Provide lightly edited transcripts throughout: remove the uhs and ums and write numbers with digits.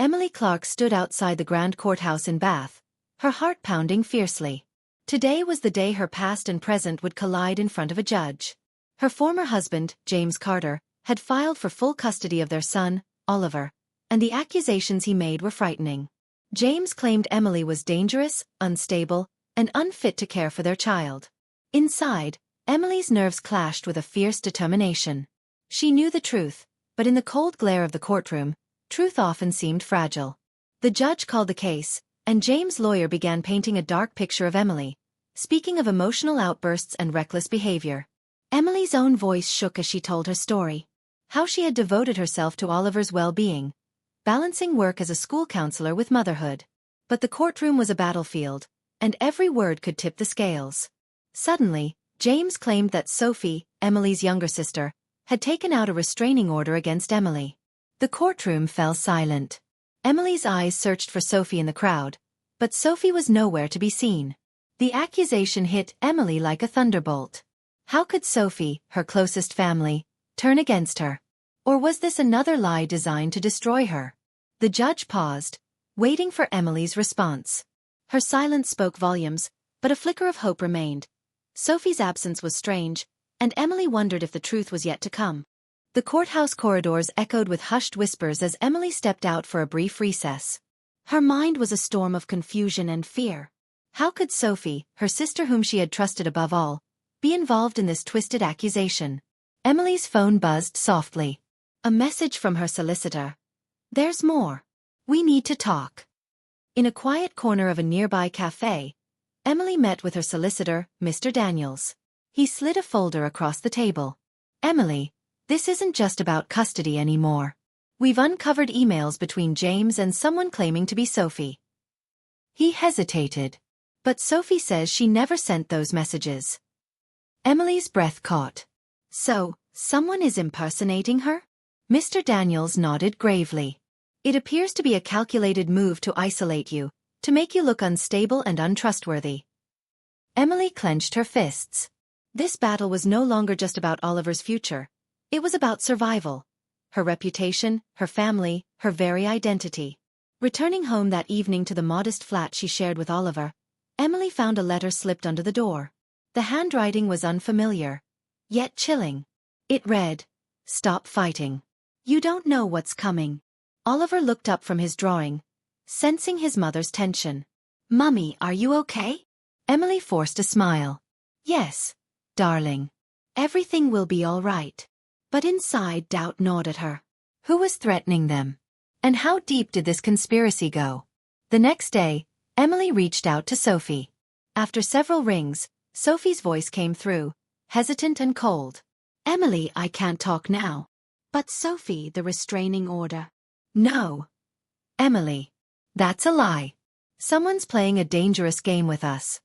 Emily Clark stood outside the Grand Courthouse in Bath, her heart pounding fiercely. Today was the day her past and present would collide in front of a judge. Her former husband, James Carter, had filed for full custody of their son, Oliver, and the accusations he made were frightening. James claimed Emily was dangerous, unstable, and unfit to care for their child. Inside, Emily's nerves clashed with a fierce determination. She knew the truth, but in the cold glare of the courtroom, truth often seemed fragile. The judge called the case, and James' lawyer began painting a dark picture of Emily, speaking of emotional outbursts and reckless behavior. Emily's own voice shook as she told her story. How she had devoted herself to Oliver's well-being, balancing work as a school counselor with motherhood. But the courtroom was a battlefield, and every word could tip the scales. Suddenly, James claimed that Sophie, Emily's younger sister, had taken out a restraining order against Emily. The courtroom fell silent. Emily's eyes searched for Sophie in the crowd, but Sophie was nowhere to be seen. The accusation hit Emily like a thunderbolt. How could Sophie, her closest family, turn against her? Or was this another lie designed to destroy her? The judge paused, waiting for Emily's response. Her silence spoke volumes, but a flicker of hope remained. Sophie's absence was strange, and Emily wondered if the truth was yet to come. The courthouse corridors echoed with hushed whispers as Emily stepped out for a brief recess. Her mind was a storm of confusion and fear. How could Sophie, her sister whom she had trusted above all, be involved in this twisted accusation? Emily's phone buzzed softly. A message from her solicitor. "There's more. We need to talk." In a quiet corner of a nearby cafe, Emily met with her solicitor, Mr. Daniels. He slid a folder across the table. "Emily, this isn't just about custody anymore. We've uncovered emails between James and someone claiming to be Sophie." He hesitated. "But Sophie says she never sent those messages." Emily's breath caught. "So, someone is impersonating her?" Mr. Daniels nodded gravely. "It appears to be a calculated move to isolate you, to make you look unstable and untrustworthy." Emily clenched her fists. This battle was no longer just about Oliver's future. It was about survival. Her reputation, her family, her very identity. Returning home that evening to the modest flat she shared with Oliver, Emily found a letter slipped under the door. The handwriting was unfamiliar, yet chilling. It read, "Stop fighting. You don't know what's coming." Oliver looked up from his drawing, sensing his mother's tension. "Mummy, are you okay?" Emily forced a smile. "Yes, darling. Everything will be all right." But inside doubt gnawed at her. Who was threatening them? And how deep did this conspiracy go? The next day, Emily reached out to Sophie. After several rings, Sophie's voice came through, hesitant and cold. "Emily, I can't talk now." "But Sophie, the restraining order." "No. Emily. That's a lie. Someone's playing a dangerous game with us."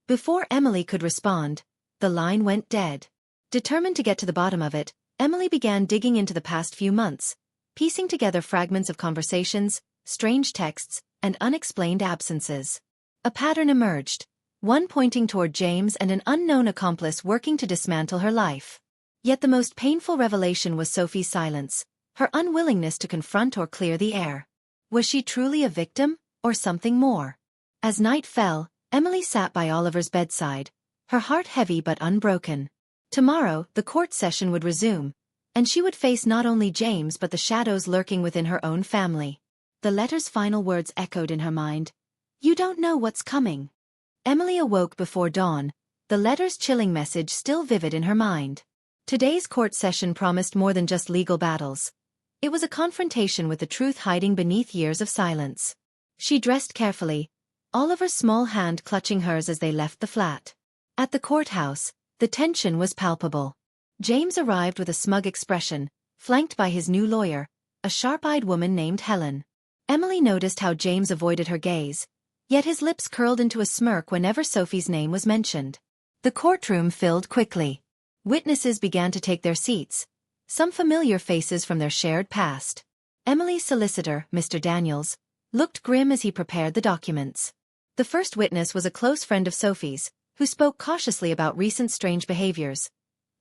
Before Emily could respond, the line went dead. Determined to get to the bottom of it, Emily began digging into the past few months, piecing together fragments of conversations, strange texts, and unexplained absences. A pattern emerged, one pointing toward James and an unknown accomplice working to dismantle her life. Yet the most painful revelation was Sophie's silence, her unwillingness to confront or clear the air. Was she truly a victim, or something more? As night fell, Emily sat by Oliver's bedside, her heart heavy but unbroken. Tomorrow, the court session would resume, and she would face not only James but the shadows lurking within her own family. The letter's final words echoed in her mind. "You don't know what's coming." Emily awoke before dawn, the letter's chilling message still vivid in her mind. Today's court session promised more than just legal battles. It was a confrontation with the truth hiding beneath years of silence. She dressed carefully, Oliver's small hand clutching hers as they left the flat. At the courthouse, the tension was palpable. James arrived with a smug expression, flanked by his new lawyer, a sharp-eyed woman named Helen. Emily noticed how James avoided her gaze, yet his lips curled into a smirk whenever Sophie's name was mentioned. The courtroom filled quickly. Witnesses began to take their seats, some familiar faces from their shared past. Emily's solicitor, Mr. Daniels, looked grim as he prepared the documents. The first witness was a close friend of Sophie's, who spoke cautiously about recent strange behaviors.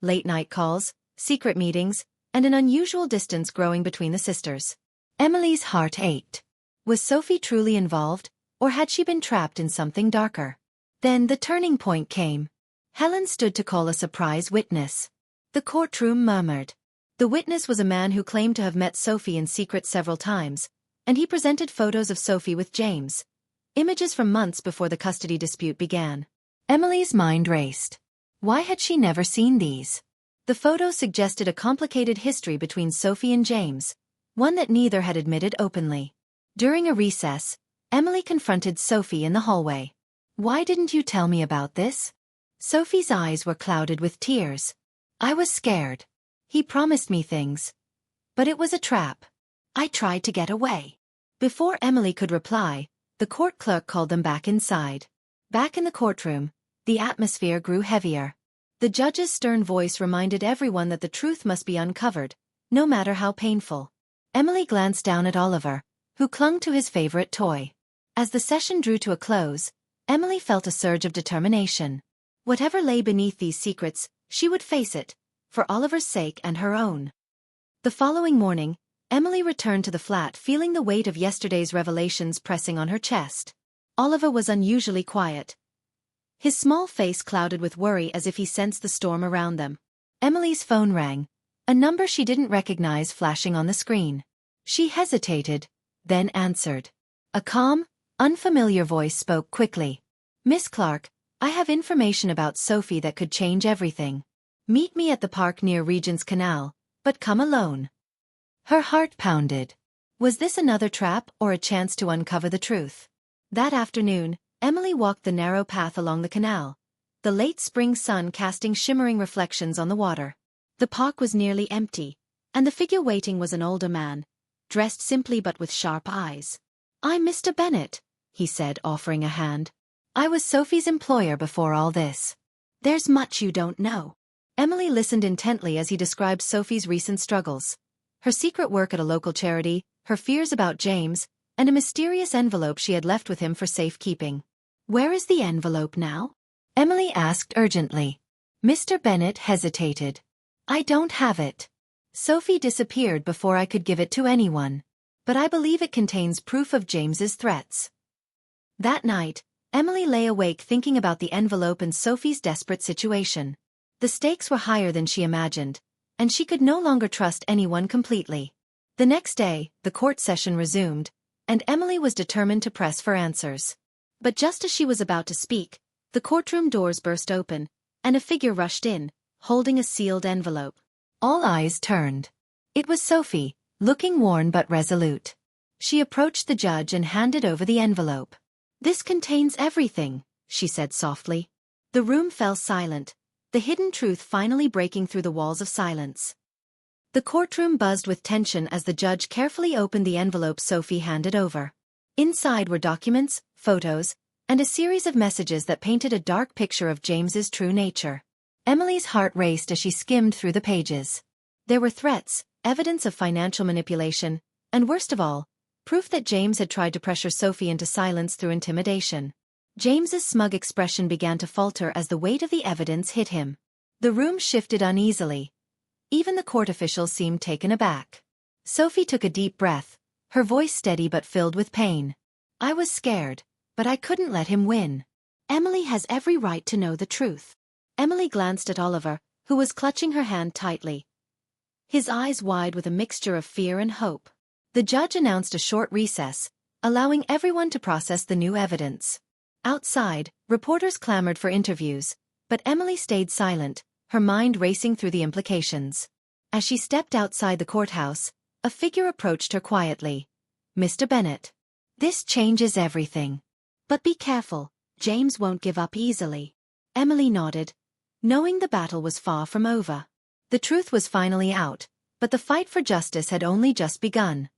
Late-night calls, secret meetings, and an unusual distance growing between the sisters. Emily's heart ached. Was Sophie truly involved, or had she been trapped in something darker? Then the turning point came. Helen stood to call a surprise witness. The courtroom murmured. The witness was a man who claimed to have met Sophie in secret several times, and he presented photos of Sophie with James. Images from months before the custody dispute began. Emily's mind raced. Why had she never seen these? The photos suggested a complicated history between Sophie and James, one that neither had admitted openly. During a recess, Emily confronted Sophie in the hallway. "Why didn't you tell me about this?" Sophie's eyes were clouded with tears. "I was scared. He promised me things. But it was a trap. I tried to get away." Before Emily could reply, the court clerk called them back inside. Back in the courtroom, the atmosphere grew heavier. The judge's stern voice reminded everyone that the truth must be uncovered, no matter how painful. Emily glanced down at Oliver, who clung to his favorite toy. As the session drew to a close, Emily felt a surge of determination. Whatever lay beneath these secrets, she would face it, for Oliver's sake and her own. The following morning, Emily returned to the flat feeling the weight of yesterday's revelations pressing on her chest. Oliver was unusually quiet. His small face clouded with worry as if he sensed the storm around them. Emily's phone rang, a number she didn't recognize flashing on the screen. She hesitated, then answered. A calm, unfamiliar voice spoke quickly. "Miss Clark, I have information about Sophie that could change everything. Meet me at the park near Regent's Canal, but come alone." Her heart pounded. Was this another trap or a chance to uncover the truth? That afternoon, Emily walked the narrow path along the canal, the late spring sun casting shimmering reflections on the water. The park was nearly empty, and the figure waiting was an older man, dressed simply but with sharp eyes. "I'm Mr. Bennett," he said, offering a hand. "I was Sophie's employer before all this." "There's much you don't know." Emily listened intently as he described Sophie's recent struggles. Her secret work at a local charity, her fears about James, and a mysterious envelope she had left with him for safekeeping. "Where is the envelope now?" Emily asked urgently. Mr. Bennett hesitated. "I don't have it. Sophie disappeared before I could give it to anyone. But I believe it contains proof of James's threats." That night, Emily lay awake thinking about the envelope and Sophie's desperate situation. The stakes were higher than she imagined, and she could no longer trust anyone completely. The next day, the court session resumed, and Emily was determined to press for answers. But just as she was about to speak, the courtroom doors burst open, and a figure rushed in, holding a sealed envelope. All eyes turned. It was Sophie, looking worn but resolute. She approached the judge and handed over the envelope. "This contains everything," she said softly. The room fell silent, the hidden truth finally breaking through the walls of silence. The courtroom buzzed with tension as the judge carefully opened the envelope Sophie handed over. Inside were documents, photos, and a series of messages that painted a dark picture of James's true nature. Emily's heart raced as she skimmed through the pages. There were threats, evidence of financial manipulation, and worst of all, proof that James had tried to pressure Sophie into silence through intimidation. James's smug expression began to falter as the weight of the evidence hit him. The room shifted uneasily. Even the court officials seemed taken aback. Sophie took a deep breath, her voice steady but filled with pain. "I was scared, but I couldn't let him win. Emily has every right to know the truth." Emily glanced at Oliver, who was clutching her hand tightly, his eyes wide with a mixture of fear and hope. The judge announced a short recess, allowing everyone to process the new evidence. Outside, reporters clamored for interviews, but Emily stayed silent, her mind racing through the implications. As she stepped outside the courthouse, a figure approached her quietly. "Mr. Bennett. This changes everything. But be careful, James won't give up easily." Emily nodded, knowing the battle was far from over. The truth was finally out, but the fight for justice had only just begun.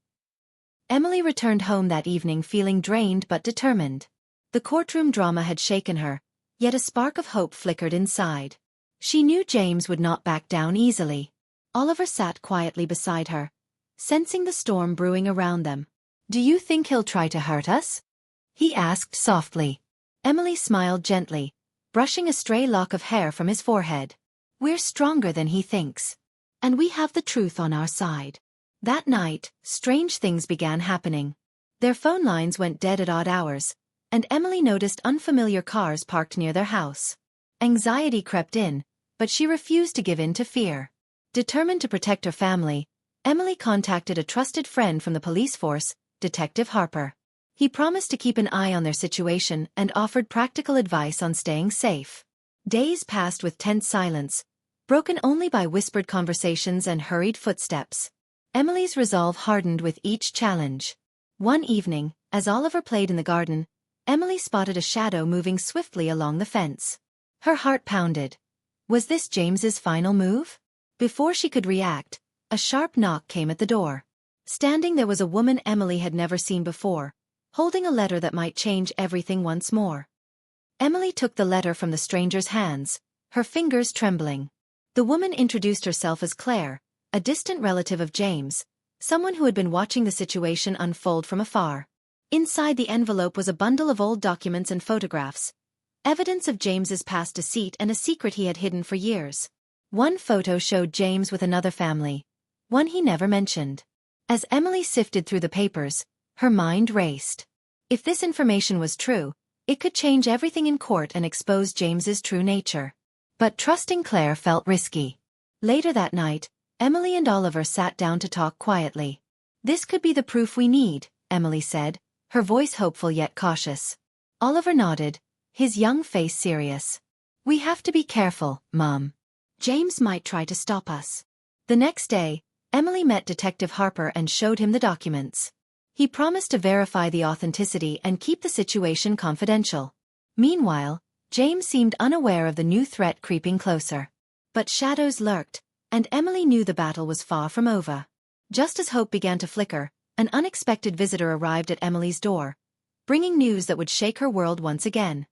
Emily returned home that evening feeling drained but determined. The courtroom drama had shaken her, yet a spark of hope flickered inside. She knew James would not back down easily. Oliver sat quietly beside her, sensing the storm brewing around them. "Do you think he'll try to hurt us?" he asked softly. Emily smiled gently, brushing a stray lock of hair from his forehead. "We're stronger than he thinks. And we have the truth on our side." That night, strange things began happening. Their phone lines went dead at odd hours, and Emily noticed unfamiliar cars parked near their house. Anxiety crept in, but she refused to give in to fear. Determined to protect her family, Emily contacted a trusted friend from the police force, Detective Harper. He promised to keep an eye on their situation and offered practical advice on staying safe. Days passed with tense silence, broken only by whispered conversations and hurried footsteps. Emily's resolve hardened with each challenge. One evening, as Oliver played in the garden, Emily spotted a shadow moving swiftly along the fence. Her heart pounded. Was this James's final move? Before she could react, a sharp knock came at the door. Standing there was a woman Emily had never seen before, holding a letter that might change everything once more. Emily took the letter from the stranger's hands, her fingers trembling. The woman introduced herself as Claire, a distant relative of James, someone who had been watching the situation unfold from afar. Inside the envelope was a bundle of old documents and photographs, evidence of James's past deceit and a secret he had hidden for years. One photo showed James with another family, one he never mentioned. As Emily sifted through the papers, her mind raced. If this information was true, it could change everything in court and expose James's true nature. But trusting Claire felt risky. Later that night, Emily and Oliver sat down to talk quietly. "This could be the proof we need," Emily said, her voice hopeful yet cautious. Oliver nodded, his young face serious. "We have to be careful, Mom. James might try to stop us." The next day, Emily met Detective Harper and showed him the documents. He promised to verify the authenticity and keep the situation confidential. Meanwhile, James seemed unaware of the new threat creeping closer. But shadows lurked, and Emily knew the battle was far from over. Just as hope began to flicker, an unexpected visitor arrived at Emily's door, bringing news that would shake her world once again.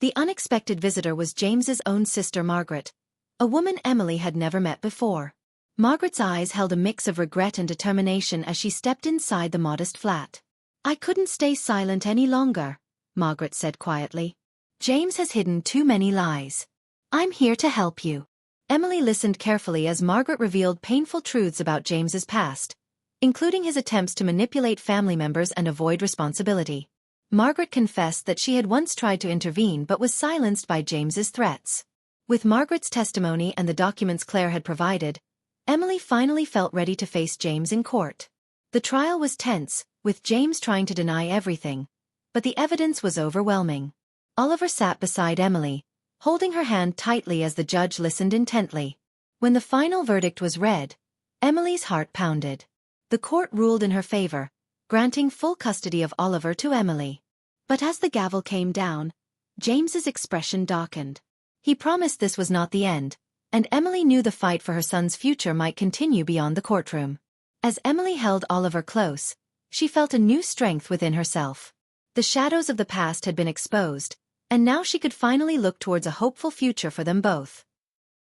The unexpected visitor was James's own sister Margaret, a woman Emily had never met before. Margaret's eyes held a mix of regret and determination as she stepped inside the modest flat. "I couldn't stay silent any longer," Margaret said quietly. "James has hidden too many lies. I'm here to help you." Emily listened carefully as Margaret revealed painful truths about James's past, including his attempts to manipulate family members and avoid responsibility. Margaret confessed that she had once tried to intervene but was silenced by James's threats. With Margaret's testimony and the documents Claire had provided, Emily finally felt ready to face James in court. The trial was tense, with James trying to deny everything, but the evidence was overwhelming. Oliver sat beside Emily, holding her hand tightly as the judge listened intently. When the final verdict was read, Emily's heart pounded. The court ruled in her favor, granting full custody of Oliver to Emily. But as the gavel came down, James's expression darkened. He promised this was not the end, and Emily knew the fight for her son's future might continue beyond the courtroom. As Emily held Oliver close, she felt a new strength within herself. The shadows of the past had been exposed, and now she could finally look towards a hopeful future for them both.